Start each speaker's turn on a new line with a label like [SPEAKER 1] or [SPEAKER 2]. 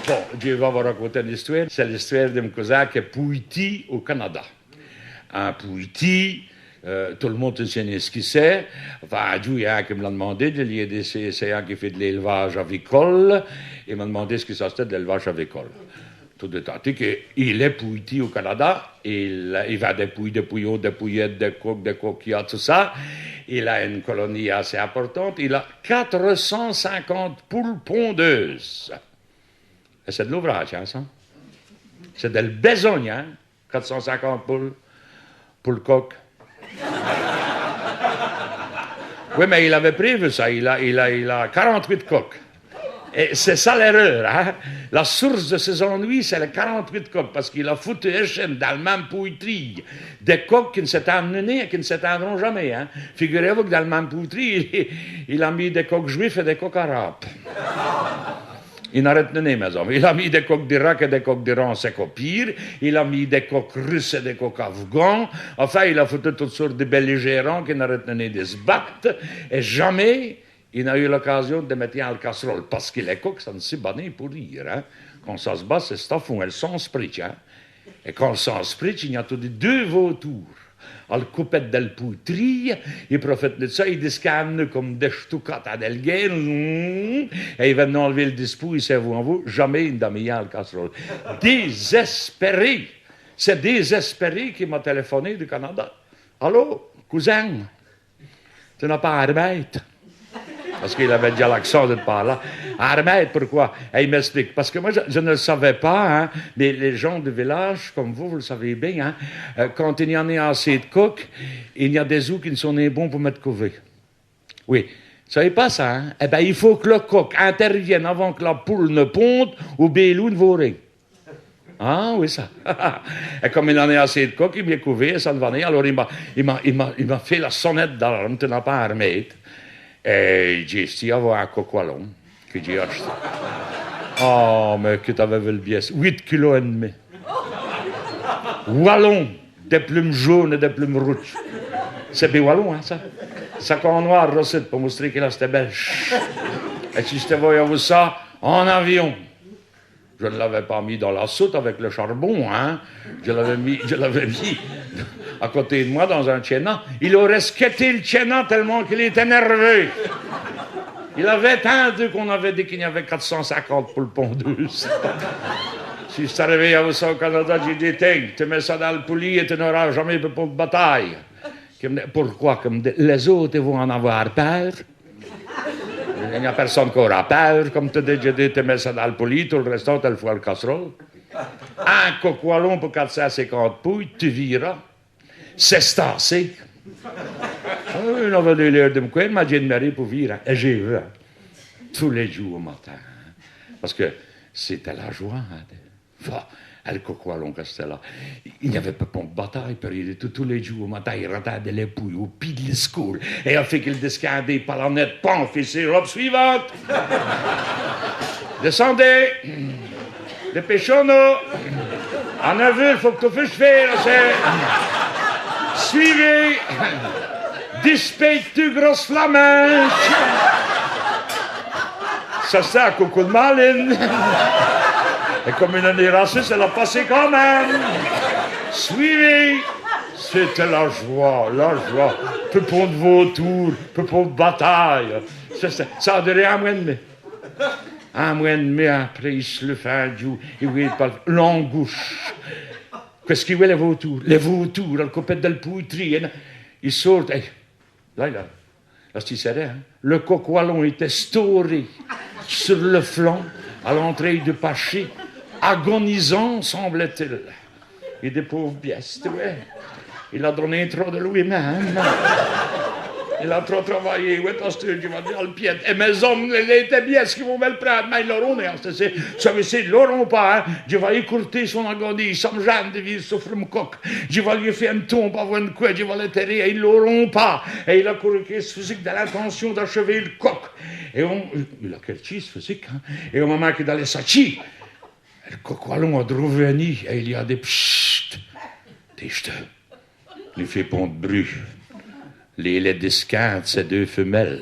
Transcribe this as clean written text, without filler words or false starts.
[SPEAKER 1] Bon, je vais vous raconter une histoire. C'est l'histoire d'un cousin qui est Pouiti au Canada. Un Pouiti, tout le monde sait ce qu'il c'est. Enfin, il y a un qui me l'a demandé, c'est un qui fait de l'élevage avicole. Il m'a demandé ce que ça c'était de l'élevage avicole. Tout détendu qu'il est Pouiti au Canada. Il va des pouilles, des pouillots, des pouillettes, des coques, des coquillards, tout ça. Il a une colonie assez importante. Il a 450 poules pondeuses. Et c'est de l'ouvrage, hein, ça. C'est de la besogne, hein. 450 poules coques. Oui, mais il avait prévu ça. Il a 48 coques. Et c'est ça l'erreur, hein. La source de ses ennuis, c'est les 48 coques, parce qu'il a foutu échelle dans le même pouillerie des coques qui ne s'étendent et qui ne s'étendront jamais, hein. Figurez-vous que dans le même pouillerie, il a mis des coques juifs et des coques arabes. Il n'arrête de nez, mes hommes. Il a mis des coques d'Irak et des coques d'Iran, c'est qu'au pire. Il a mis des coques russes et des coques afghans. Enfin, il a foutu toutes sortes de belligérants qui n'arrêtent de nez de se battre. Et jamais il n'a eu l'occasion de mettre en casserole. Parce que les coques, ça ne s'est banné pour rire. Hein. Quand ça se bat, c'est ça font. Elles sont spritch. Hein. Et quand elles sont spritch, il y a tout de deux vautours. Al coupette del pouillerie, il profite de ça, il descanne comme des stucats à del guerre, et il va enlever le dispou, il sait vous en vous, jamais une demi-heure le casserole. Désespéré! C'est désespéré qui m'a téléphoné du Canada. Allô, cousin, tu n'as pas armée? Parce qu'il avait déjà l'accent de par là. Armée, pourquoi? Et il m'explique. Parce que moi, je ne le savais pas, hein, mais les gens du village, comme vous le savez bien, hein, quand il y en a assez de coques, il y a des œufs qui ne sont pas bons pour mettre couver. Oui. Vous ne savez pas ça, hein? Eh bien, il faut que le coq intervienne avant que la poule ne ponde ou bélou ne vauré. Ah, oui, ça. Et comme il en a assez de coques, il m'a couvé et ça ne va pas. Alors, il m'a fait la sonnette d'alarme, tu n'as pas armé. Et j'ai dit, avoir un coq wallon que j'ai acheté. Oh, mais que tu avais vu le biais. 8 kilos et demi. Wallon, des plumes jaunes et des plumes rouges. C'est bien wallon, hein, ça. Ça en noir, recette, pour montrer que c'était belge. Et si je te voyais vous ça en avion, je ne l'avais pas mis dans la soute avec le charbon, hein. Je l'avais mis à côté de moi dans un tchéna. Il aurait squetté le tchéna tellement qu'il était nerveux. Il avait tendu qu'on avait dit qu'il y avait 450 poules pondeuses. Si je suis arrivé à ça au Canada, j'ai dit, tiens, tu mets ça dans le poulie et tu n'auras jamais de pour de bataille. Pourquoi? Comme les autres vont en avoir peur. Il n'y a personne qui aura peur. Comme tu déjà dit, tu mets ça dans le poulie, tout le restant, tu le fous à la casserole. Un coq wallon pour 450 pouilles, tu viras. C'est stassé. Il avait de l'air de me courir, il m'a dit de Marie pour virer. Et j'ai vu, hein, tous les jours au matin. Hein, parce que c'était la joie. Hein, le coq wallon que c'était là. Il n'y avait pas de bataille, puis tous les jours au matin, il rentrait les pouilles au pied de l'escoule. Et il a fait qu'il descendait par la nette, paf, et c'est robe suivante. Descendez. Dépêchons-nous. En aveu, il faut que tu fasses faire. Suivez. Dispeites-tu, grosse flamèche. Ça, c'est un coucou de malin. Et comme une année raciste, elle a passé quand même. Suivez. C'était la joie. Pepon de vautour, pepon de bataille. Ça a duré un mois et demi. Un mois et demi après, il se le fait un jour. Il voulait pas l'angouche. Qu'est-ce qu'il voit les vautours? Les vautours, le copette de la pouillerie. Ils sortent. Hey, là, c'est serré. Hein? Le coq wallon était storé sur le flanc, à l'entrée du paché, agonisant, semble-t-il. Et des pauvres pièces, ouais. Il a donné trop de lui-même. Il a trop travaillé. Oui, parce que je vais dire le pied. Et mes hommes, ils étaient bien, ce qu'ils vont me le prendre. Mais ils l'auront, ça veut dire, ils l'auront pas. Hein. Je vais écourter son agonie. Ça me gêne de vivre souffrir mon coq. Je vais lui faire une tombe avant une couette. Je vais l'enterrer. Et ils l'auront pas. Et il a couru ce physique de l'intention d'achever le coq. Et il a quel cheese physique, hein. Et au moment qu'il allait sortir, le coq wallon a revenu. Et il y a des pchit. Des jeteux. Il fait pont de bruit. Les laits d'esquinte, c'est deux femelles.